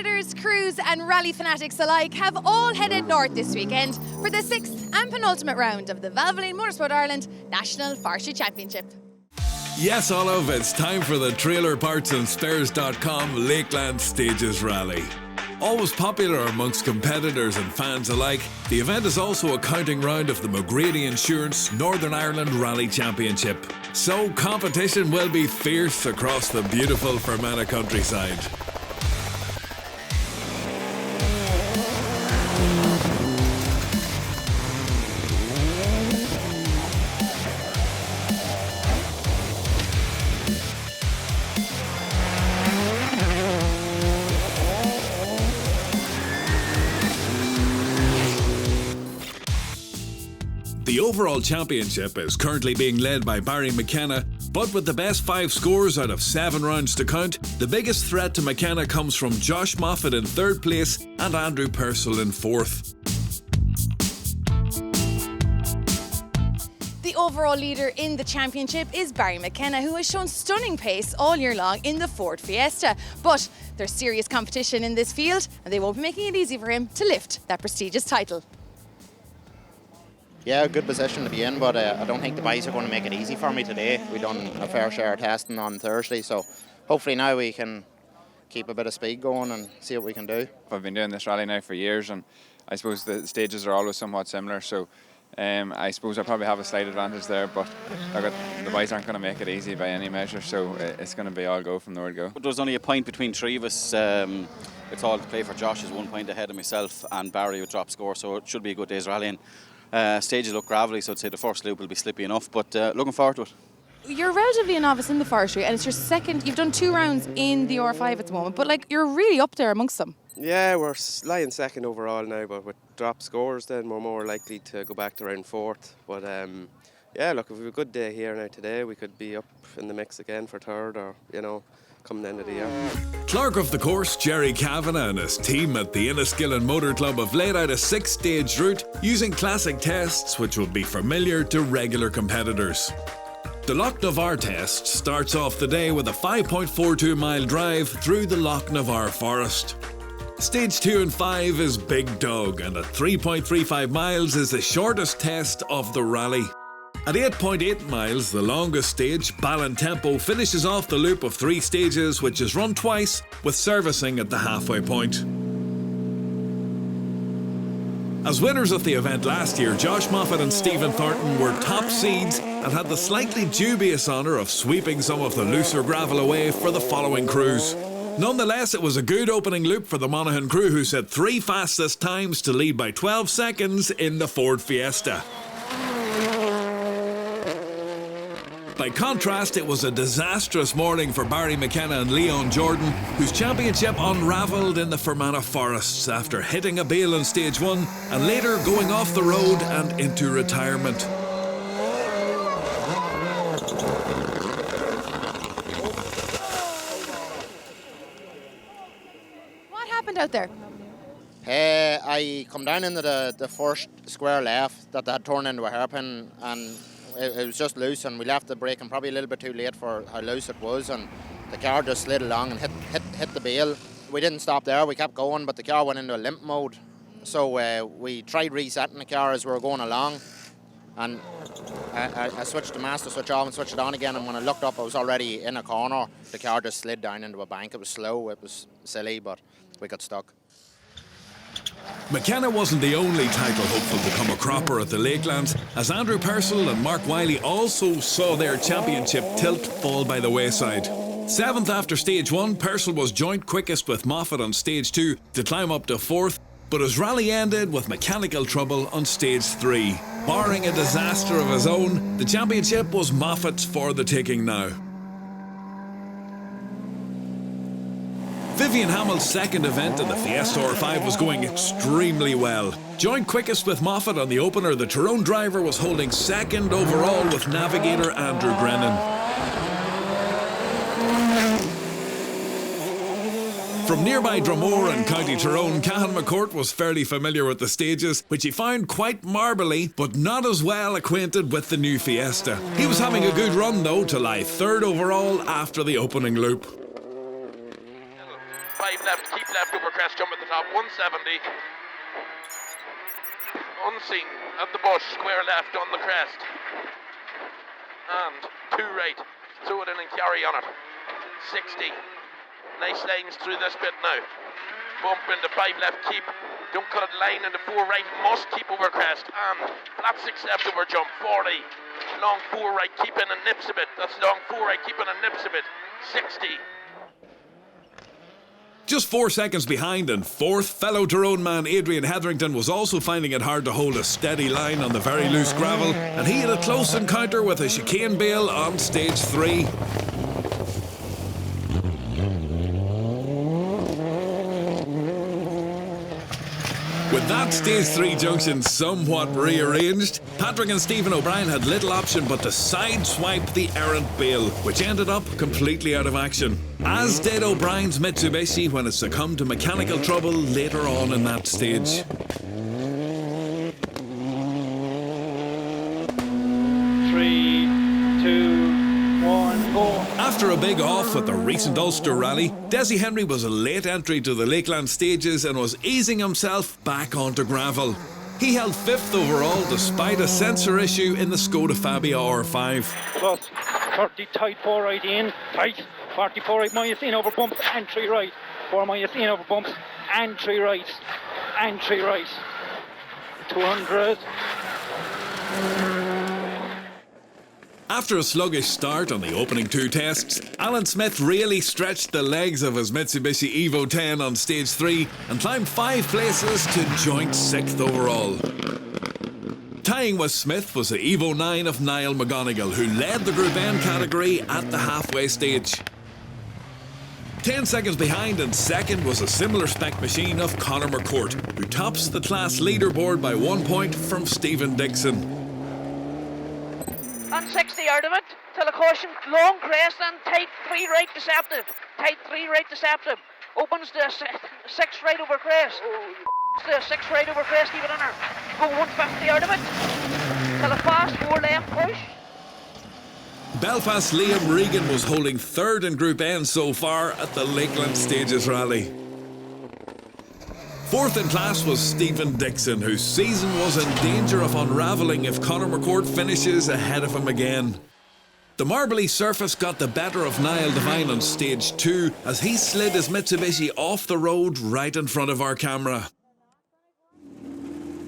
competitors, crews and rally fanatics alike have all headed north this weekend for the 6th and penultimate round of the Valvoline Motorsport Ireland National Forestry Championship. Yes, Olive, it's time for the Trailer Parts and Spares.com Lakeland Stages Rally. Always popular amongst competitors and fans alike, the event is also a counting round of the McGrady Insurance Northern Ireland Rally Championship. So competition will be fierce across the beautiful Fermanagh countryside. The overall championship is currently being led by Barry McKenna, but with the best 5 scores out of 7 rounds to count, the biggest threat to McKenna comes from Josh Moffat in 3rd place and Andrew Purcell in 4th. The overall leader in the championship is Barry McKenna, who has shown stunning pace all year long in the Ford Fiesta. But there's serious competition in this field, and they won't be making it easy for him to lift that prestigious title. Yeah, good position to be in, but I don't think the boys are going to make it easy for me today. We've done a fair share of testing on Thursday, so hopefully now we can keep a bit of speed going and see what we can do. I've been doing this rally now for years, and I suppose the stages are always somewhat similar, so I suppose I probably have a slight advantage there, but the boys aren't going to make it easy by any measure, so it's going to be all go from the word go. There's only a point between 3 of us. It's all to play for. Josh is 1 point ahead of myself and Barry with drop score, so it should be a good day's rallying. Stages look gravelly, so I'd say the first loop will be slippy enough, but looking forward to it. You're relatively a novice in the forestry, and it's your second. You've done 2 rounds in the R5 at the moment, but you're really up there amongst them. Yeah, we're lying second overall now, but with drop scores then we're more likely to go back to round 4th. But yeah, look, if we have a good day here now today, we could be up in the mix again for 3rd, or come the end of the year. Clerk of the course, Jerry Kavanagh and his team at the Enniskillen Motor Club have laid out a 6-stage route using classic tests which will be familiar to regular competitors. The Loch Navarre test starts off the day with a 5.42 mile drive through the Loch Navarre forest. Stage 2 and 5 is Big Dog, and at 3.35 miles is the shortest test of the rally. At 8.8 miles, the longest stage, Ballintempo, finishes off the loop of 3 stages, which is run twice, with servicing at the halfway point. As winners of the event last year, Josh Moffat and Stephen Thornton were top seeds and had the slightly dubious honour of sweeping some of the looser gravel away for the following crews. Nonetheless, it was a good opening loop for the Monaghan crew, who set 3 fastest times to lead by 12 seconds in the Ford Fiesta. By contrast, it was a disastrous morning for Barry McKenna and Leon Jordan, whose championship unravelled in the Fermanagh forests after hitting a bale in stage 1 and later going off the road and into retirement. What happened out there? I come down into the first square left that had turned into a hairpin, and it was just loose, and we left the braking probably a little bit too late for how loose it was, and the car just slid along and hit the bale. We didn't stop there, we kept going, but the car went into a limp mode. So we tried resetting the car as we were going along, and I switched the master switch off and switched it on again, and when I looked up I was already in a corner. The car just slid down into a bank. It was slow, it was silly, but we got stuck. McKenna wasn't the only title hopeful to come a cropper at the Lakelands, as Andrew Purcell and Mark Wiley also saw their championship tilt fall by the wayside. 7th after stage 1, Purcell was joint quickest with Moffat on stage 2 to climb up to 4th, but his rally ended with mechanical trouble on stage 3. Barring a disaster of his own, the championship was Moffat's for the taking now. Vivian Hamill's second event in the Fiesta R5 was going extremely well. Joint quickest with Moffat on the opener, the Tyrone driver was holding 2nd overall with navigator Andrew Brennan. From nearby Dromore in County Tyrone, Cahan McCourt was fairly familiar with the stages, which he found quite marbly, but not as well acquainted with the new Fiesta. He was having a good run though, to lie 3rd overall after the opening loop. 5 left, keep left over crest, jump at the top, 170. Unseen at the bush, square left on the crest. And 2 right, throw it in and carry on it. 60. Nice lines through this bit now. Bump into 5 left, keep. Don't cut it, line into 4 right, must keep over crest. And flat 6 left over jump, 40. Long 4 right, keep in and nips a bit. That's long 4 right, keep in and nips a bit. 60. Just 4 seconds behind and fourth, fellow Tyrone man Adrian Hetherington was also finding it hard to hold a steady line on the very loose gravel, and he had a close encounter with a chicane bale on stage 3. With that stage 3 junction somewhat rearranged, Patrick and Stephen O'Brien had little option but to sideswipe the errant bale, which ended up completely out of action. As did O'Brien's Mitsubishi when it succumbed to mechanical trouble later on in that stage. 3, 2, 1, go. After a big off at the recent Ulster rally, Desi Henry was a late entry to the Lakeland stages and was easing himself back onto gravel. He held 5th overall despite a sensor issue in the Skoda Fabia R5. Plus 30 tight, 4 right in, tight, 44 right, minus in over bumps and 3 right, 4 minus in over bumps and 3 right, and 3 right, 200. After a sluggish start on the opening 2 tests, Alan Smith really stretched the legs of his Mitsubishi Evo 10 on stage 3 and climbed 5 places to joint 6th overall. Tying with Smith was the Evo 9 of Niall McGonigal, who led the Group N category at the halfway stage. 10 seconds behind and second was a similar spec machine of Conor McCourt, who tops the class leaderboard by 1 point from Stephen Dixon. And 60 out of it, till a caution, long crest and tight 3 right deceptive. Tight 3 right deceptive. Opens the 6 right over crest. The 6 right over crest, keep it in her. Go 150 out of it. Till a fast 4 left push. Belfast's Liam Regan was holding 3rd in Group N so far at the Lakeland Stages Rally. 4th in class was Stephen Dixon, whose season was in danger of unravelling if Conor McCourt finishes ahead of him again. The marbly surface got the better of Niall Devine on stage 2 as he slid his Mitsubishi off the road right in front of our camera.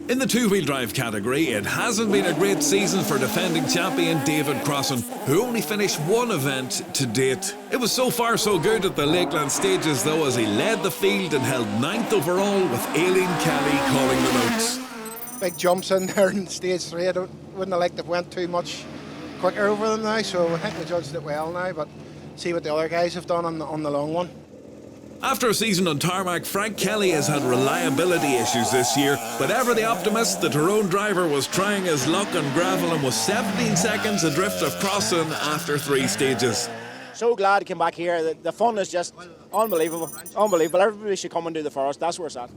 In the 2-wheel drive category, it hasn't been a great season for defending champion David Crossan, who only finished 1 event to date. It was so far so good at the Lakeland stages though, as he led the field and held 9th overall with Aileen Kelly calling the notes. Big jumps in there in stage 3. I wouldn't have liked to have went too much quicker over them now, so I think we judged it well now, but see what the other guys have done on the long one. After a season on tarmac, Frank Kelly has had reliability issues this year, but ever the optimist, the Tyrone driver was trying his luck on gravel and was 17 seconds adrift of Crossan after 3 stages. So glad to come back here. The fun is just unbelievable. Unbelievable. Everybody should come and do the forest. That's where it's at.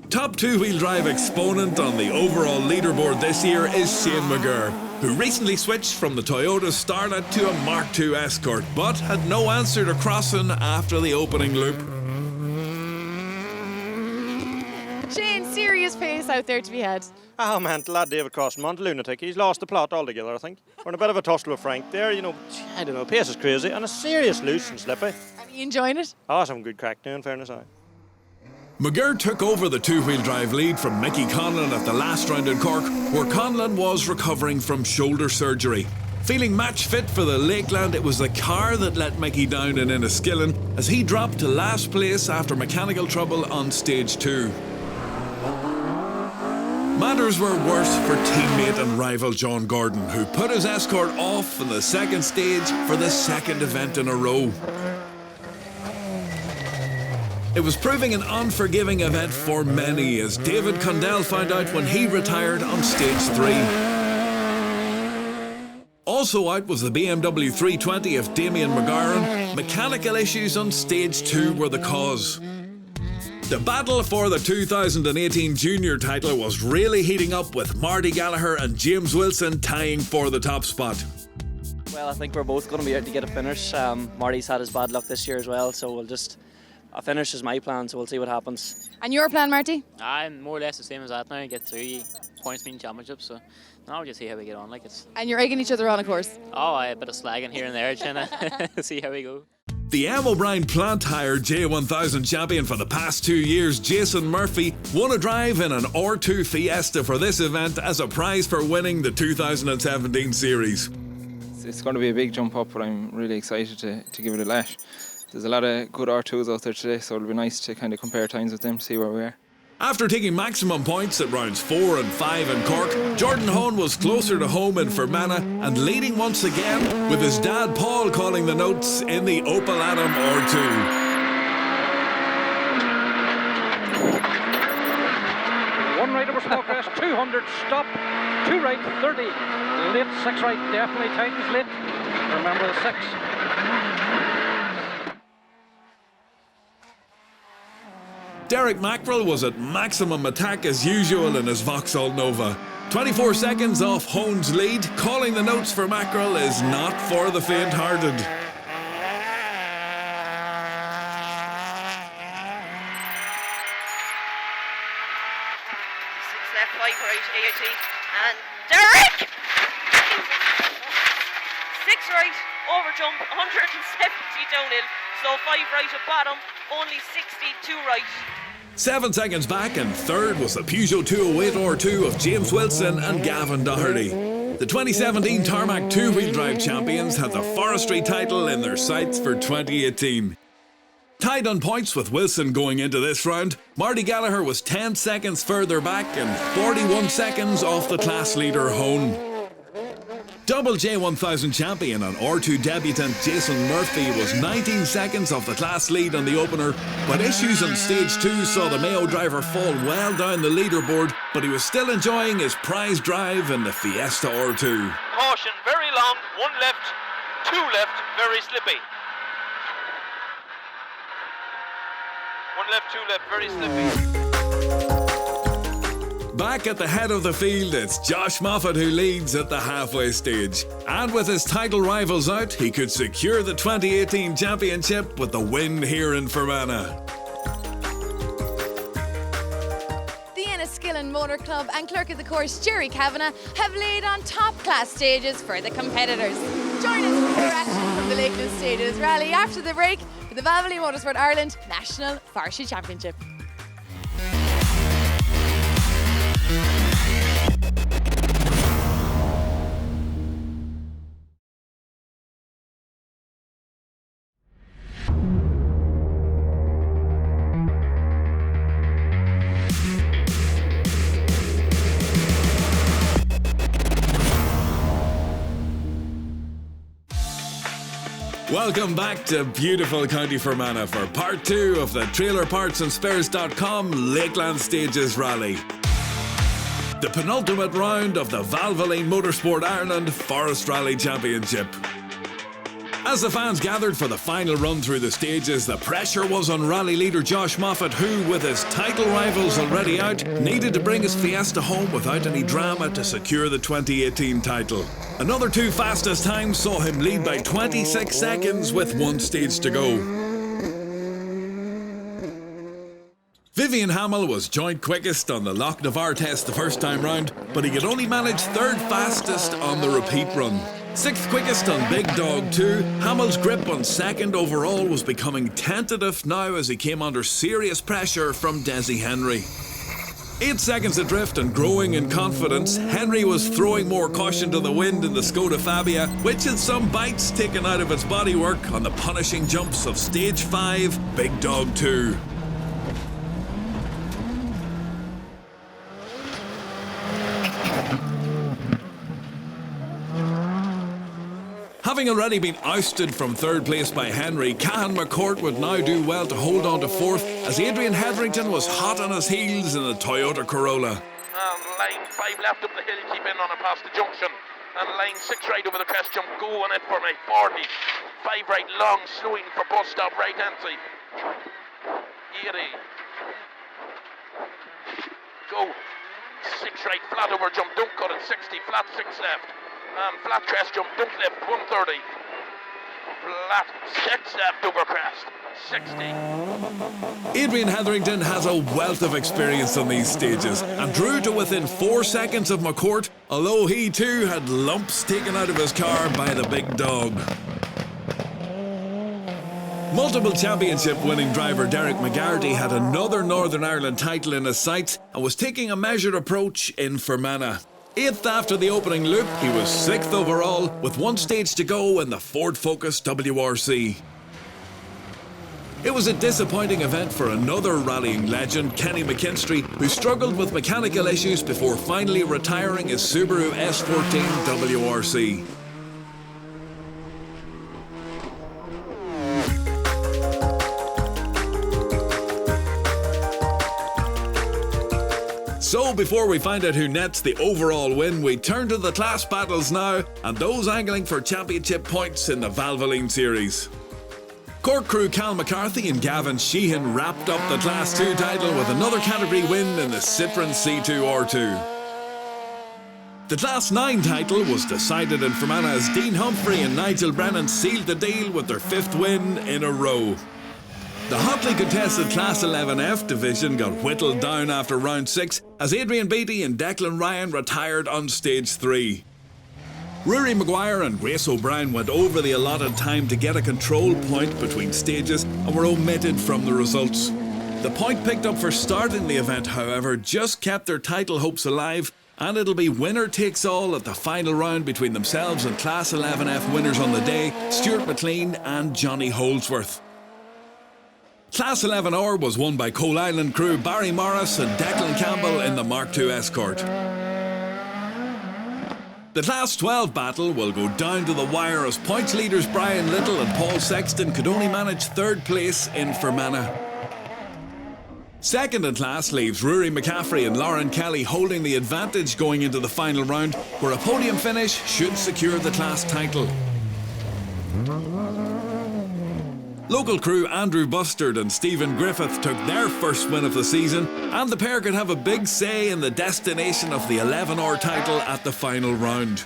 Top 2-wheel drive exponent on the overall leaderboard this year is Shane McGurr, who recently switched from the Toyota Starlet to a Mark II Escort, but had no answer to Crossan after the opening loop. Shane, serious pace out there to be had. Oh man, the lad David Crossan, a lunatic. He's lost the plot altogether, I think. We're in a bit of a tussle with Frank there, you know. I don't know, pace is crazy and a serious loose and slippy. Are you enjoying it? Oh, some good crack now, in fairness. McGurr took over the 2-wheel drive lead from Mickey Conlon at the last round in Cork, where Conlon was recovering from shoulder surgery. Feeling match fit for the Lakeland, it was the car that let Mickey down in Enniskillen as he dropped to last place after mechanical trouble on stage 2. Matters were worse for teammate and rival John Gordon, who put his Escort off in the 2nd stage for the 2nd event in a row. It was proving an unforgiving event for many, as David Condell found out when he retired on stage 3. Also out was the BMW 320 of Damien McGarren. Mechanical issues on stage 2 were the cause. The battle for the 2018 junior title was really heating up, with Marty Gallagher and James Wilson tying for the top spot. Well, I think we're both going to be out to get a finish. Marty's had his bad luck this year as well, so a finish is my plan, so we'll see what happens. And your plan, Marty? I'm more or less the same as that now. Get 3 points mean championships, so now we'll just see how we get on. And you're egging each other on, of course. A bit of slagging here and there, trying to see how we go. The M. O'Brien plant hired J1000 champion for the past 2 years, Jason Murphy, won a drive in an R2 Fiesta for this event as a prize for winning the 2017 series. It's going to be a big jump up, but I'm really excited to give it a lash. There's a lot of good R2s out there today, so it'll be nice to kind of compare times with them, see where we are. After taking maximum points at rounds 4 and 5 in Cork, Jordan Hone was closer to home in Fermanagh and leading once again, with his dad Paul calling the notes in the Opel Adam R2. 1 right over small crest, 200, stop, 2 right, 30, late, 6 right, definitely tightens late, remember the 6. Derek Mackrell was at maximum attack as usual in his Vauxhall Nova. 24 seconds off Hone's lead, calling the notes for Mackrell is not for the faint-hearted. 6 left, 5 right, AIT, and Derek! 6 right, over jump, 170 downhill, so 5 right at bottom, only 62 right. 7 seconds back, and third was the Peugeot 208 R2 of James Wilson and Gavin Doherty. The 2017 Tarmac two-wheel drive champions had the forestry title in their sights for 2018. Tied on points with Wilson going into this round, Marty Gallagher was 10 seconds further back and 41 seconds off the class leader Hone. Double J1000 champion and R2 debutant Jason Murphy was 19 seconds off the class lead on the opener, but issues on stage 2 saw the Mayo driver fall well down the leaderboard, but he was still enjoying his prize drive in the Fiesta R2. Caution, very long, 1 left, 2 left, very slippy. 1 left, 2 left, very slippy. Back at the head of the field, it's Josh Moffat who leads at the halfway stage. And with his title rivals out, he could secure the 2018 championship with the win here in Fermanagh. The Enniskillen Motor Club and clerk of the course Jerry Kavanagh have laid on top class stages for the competitors. Join us for more action from the Lakeland Stages rally after the break for the Valvoline Motorsport Ireland National Forestry Championship. Welcome back to beautiful County Fermanagh for part 2 of the TrailerPartsAndSpares.com Lakeland Stages Rally. The penultimate round of the Valvoline Motorsport Ireland Forest Rally Championship. As the fans gathered for the final run through the stages, the pressure was on rally leader Josh Moffat, who, with his title rivals already out, needed to bring his Fiesta home without any drama to secure the 2018 title. Another 2 fastest times saw him lead by 26 seconds with 1 stage to go. Vivian Hamill was joint quickest on the Loch Navarre test the first time round, but he could only manage 3rd fastest on the repeat run. 6th quickest on Big Dog 2, Hamill's grip on 2nd overall was becoming tentative now as he came under serious pressure from Desi Henry. 8 seconds adrift and growing in confidence, Henry was throwing more caution to the wind in the Skoda Fabia, which had some bites taken out of its bodywork on the punishing jumps of Stage 5, Big Dog 2. Having already been ousted from 3rd place by Henry, Cahan McCourt would now do well to hold on to 4th as Adrian Hetherington was hot on his heels in the Toyota Corolla. And line 5 left up the hill, keep in on it past the junction. And line 6 right over the crest jump, go on it for me, 40. 5 right long, slowing for bus stop, right hand side. 80. Go. 6 right, flat over jump, don't cut it, 60, flat 6 left. And flat crest jump, don't lift, 130. Flat, 6 left over crest, 60. Adrian Hetherington has a wealth of experience on these stages and drew to within 4 seconds of McCourt, although he too had lumps taken out of his car by the big dog. Multiple championship winning driver Derek McGarty had another Northern Ireland title in his sights and was taking a measured approach in Fermanagh. 8th after the opening loop, he was 6th overall with 1 stage to go in the Ford Focus WRC. It was a disappointing event for another rallying legend, Kenny McKinstry, who struggled with mechanical issues before finally retiring his Subaru S14 WRC. So before we find out who nets the overall win, we turn to the class battles now and those angling for championship points in the Valvoline Series. Cork crew Cal McCarthy and Gavin Sheehan wrapped up the Class 2 title with another category win in the Citroen C2R2. The Class 9 title was decided in Fermanagh as Dean Humphrey and Nigel Brennan sealed the deal with their 5th win in a row. The hotly contested Class 11F division got whittled down after round 6 as Adrian Beattie and Declan Ryan retired on stage 3. Rory Maguire and Grace O'Brien went over the allotted time to get a control point between stages and were omitted from the results. The point picked up for starting the event, however, just kept their title hopes alive, and it'll be winner takes all at the final round between themselves and Class 11F winners on the day, Stuart McLean and Johnny Holdsworth. Class 11R was won by Coal Island crew Barry Morris and Declan Campbell in the Mark II Escort. The Class 12 battle will go down to the wire as points leaders Brian Little and Paul Sexton could only manage 3rd place in Fermanagh. Second in class leaves Rory McCaffrey and Lauren Kelly holding the advantage going into the final round, where a podium finish should secure the class title. Local crew Andrew Bustard and Stephen Griffith took their first win of the season, and the pair could have a big say in the destination of the 11R title at the final round.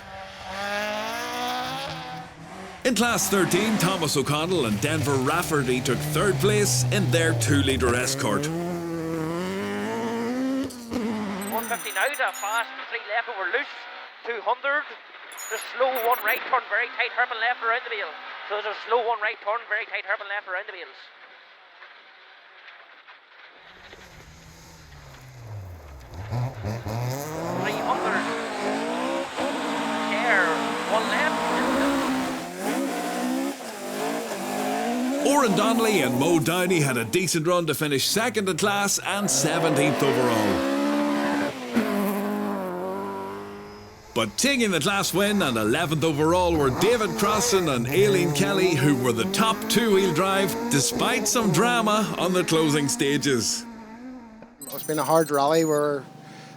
In Class 13, Thomas O'Connell and Denver Rafferty took 3rd place in their 2-litre Escort. 150 now, the fast 3 left over loose, 200, the slow 1 right turn, very tight hairpin left around the wheel. So there's a slow 1 right turn, very tight hairpin left around the wheels. Oren Donnelly and Mo Downey had a decent run to finish 2nd in class and 17th overall. But taking the class win and 11th overall were David Crossan and Aileen Kelly, who were the top 2-wheel drive despite some drama on the closing stages. It's been a hard rally. We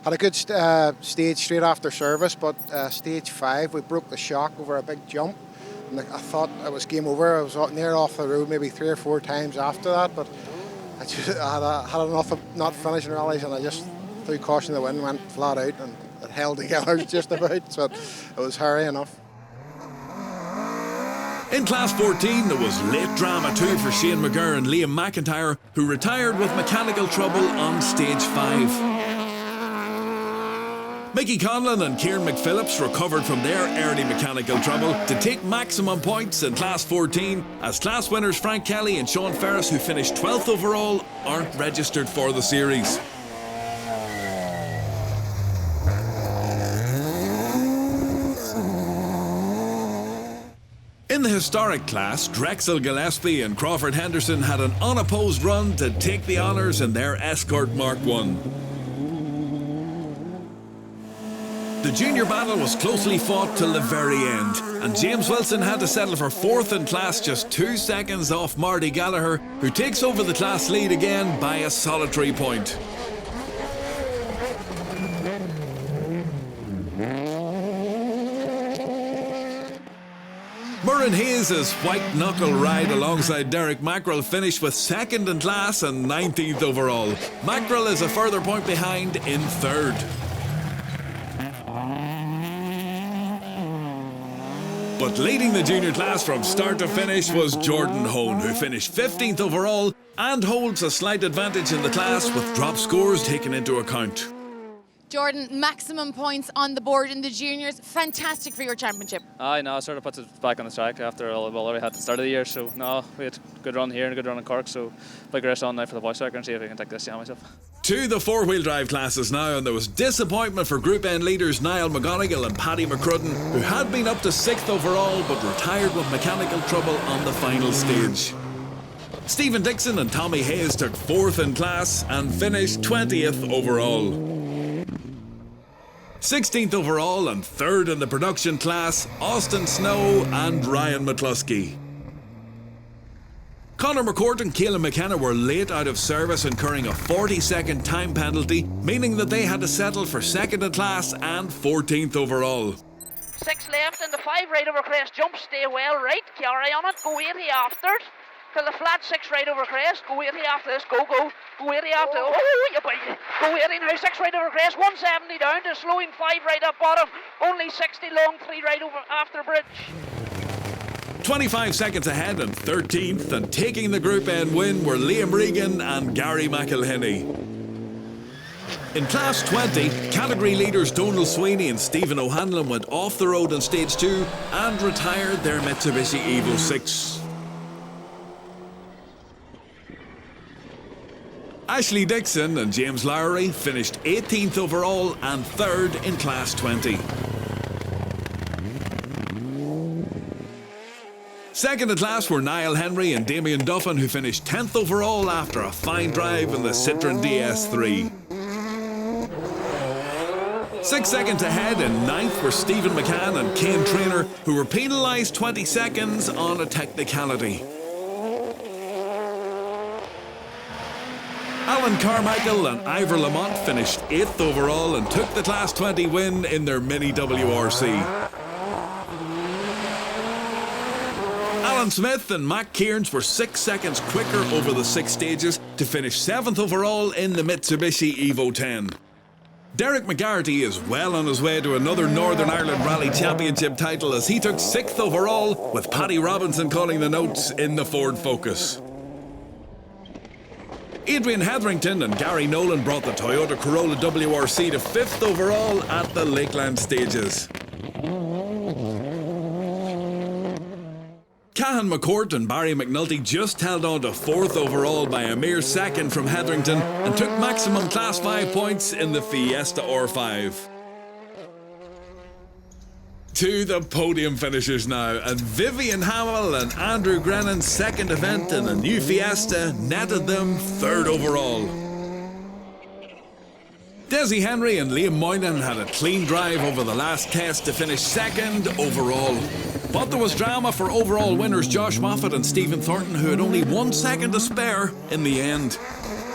had a good stage straight after service, but stage 5 we broke the shock over a big jump. And I thought it was game over. I was near off the road maybe 3 or 4 times after that, but I had enough of not finishing rallies, and I just threw caution to the wind, went flat out, and it held together just about, so it was hairy enough. In Class 14, there was late drama too for Shane McGurr and Liam McIntyre, who retired with mechanical trouble on stage 5. Mickey Conlon and Kieran McPhillips recovered from their early mechanical trouble to take maximum points in Class 14, as class winners Frank Kelly and Sean Ferris, who finished 12th overall, aren't registered for the series. In the historic class, Drexel Gillespie and Crawford Henderson had an unopposed run to take the honours in their Escort Mark I. The junior battle was closely fought till the very end, and James Wilson had to settle for 4th in class, just 2 seconds off Marty Gallagher, who takes over the class lead again by a solitary point. Murren Hayes' white knuckle ride alongside Derek Mackrell finished with 2nd in class and 19th overall. Mackrell is a further point behind in 3rd. But leading the junior class from start to finish was Jordan Hone, who finished 15th overall and holds a slight advantage in the class with drop scores taken into account. Jordan, maximum points on the board in the juniors. Fantastic for your championship. I know, sort of puts it back on the track after all the ball we had at the start of the year. So, no, we had a good run here and a good run in Cork. So, big rest on now for the boys soccer and see if we can take this championship. To the four-wheel drive classes now, and there was disappointment for Group N leaders Niall McGonigal and Paddy McCrudden, who had been up to 6th overall but retired with mechanical trouble on the final stage. Stephen Dixon and Tommy Hayes took 4th in class and finished 20th overall. 16th overall and 3rd in the production class, Austin Snow and Ryan McCluskey. Conor McCourt and Caelan McKenna were late out of service, incurring a 40-second time penalty, meaning that they had to settle for 2nd in class and 14th overall. 6 left in the 5 right over crest. Jump, stay well right. Carry on it. Go 80 after it. Till the flat 6 right over crest. Go 80 after this. Go. Go 80 after. Oh, you bite. Go 80 now. 6 right over crest. 170 down to slowing 5 right up bottom. Only 60 long. 3 right over after bridge. 25 seconds ahead and 13th, and taking the Group N win were Liam Regan and Gary McElhinney. In Class 20, category leaders Donal Sweeney and Stephen O'Hanlon went off the road in Stage 2 and retired their Mitsubishi Evo 6. Ashley Dixon and James Lowry finished 18th overall and 3rd in Class 20. Second in class were Niall Henry and Damien Duffin, who finished 10th overall after a fine drive in the Citroën DS3. 6 seconds ahead in 9th were Stephen McCann and Kane Traynor, who were penalised 20 seconds on a technicality. Alan Carmichael and Ivor Lamont finished 8th overall and took the Class 20 win in their Mini WRC. Alan Smith and Mac Kearns were 6 seconds quicker over the 6 stages to finish 7th overall in the Mitsubishi Evo 10. Derek McGarty is well on his way to another Northern Ireland Rally Championship title as he took 6th overall, with Paddy Robinson calling the notes in the Ford Focus. Adrian Hetherington and Gary Nolan brought the Toyota Corolla WRC to 5th overall at the Lakeland stages. Cahan McCourt and Barry McNulty just held on to 4th overall by a mere second from Hetherington and took maximum Class 5 points in the Fiesta R5. To the podium finishers now, and Vivian Hamill and Andrew Grennan's second event in the new Fiesta netted them 3rd overall. Desi Henry and Liam Moynihan had a clean drive over the last test to finish 2nd overall. But there was drama for overall winners Josh Moffat and Stephen Thornton, who had only 1 second to spare in the end.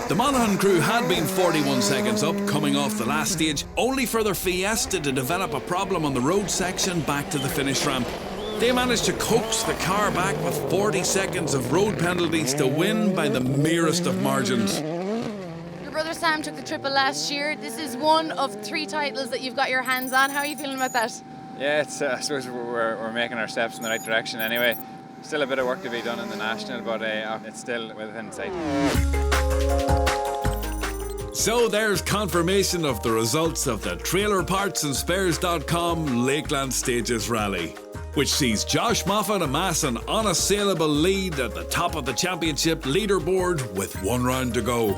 The Monaghan crew had been 41 seconds up coming off the last stage, only for their Fiesta to develop a problem on the road section back to the finish ramp. They managed to coax the car back with 40 seconds of road penalties to win by the merest of margins. Your brother Sam took the triple last year. This is one of 3 titles that you've got your hands on. How are you feeling about that? Yeah, it's, I suppose we're making our steps in the right direction anyway. Still a bit of work to be done in the National, but it's still within sight. So there's confirmation of the results of the TrailerPartsAndSpares.com Lakeland Stages Rally, which sees Josh Moffat amass an unassailable lead at the top of the championship leaderboard with 1 round to go.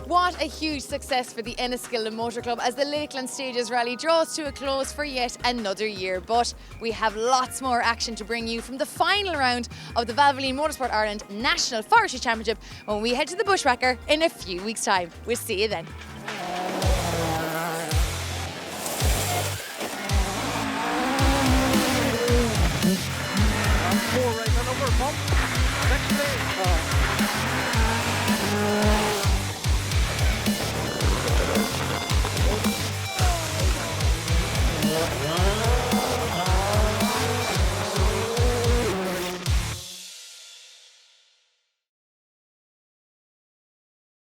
What a huge success for the Enniskillen Motor Club as the Lakeland Stages Rally draws to a close for yet another year. But we have lots more action to bring you from the final round of the Valvoline Motorsport Ireland National Forestry Championship when we head to the Bushwhacker in a few weeks' time. We'll see you then.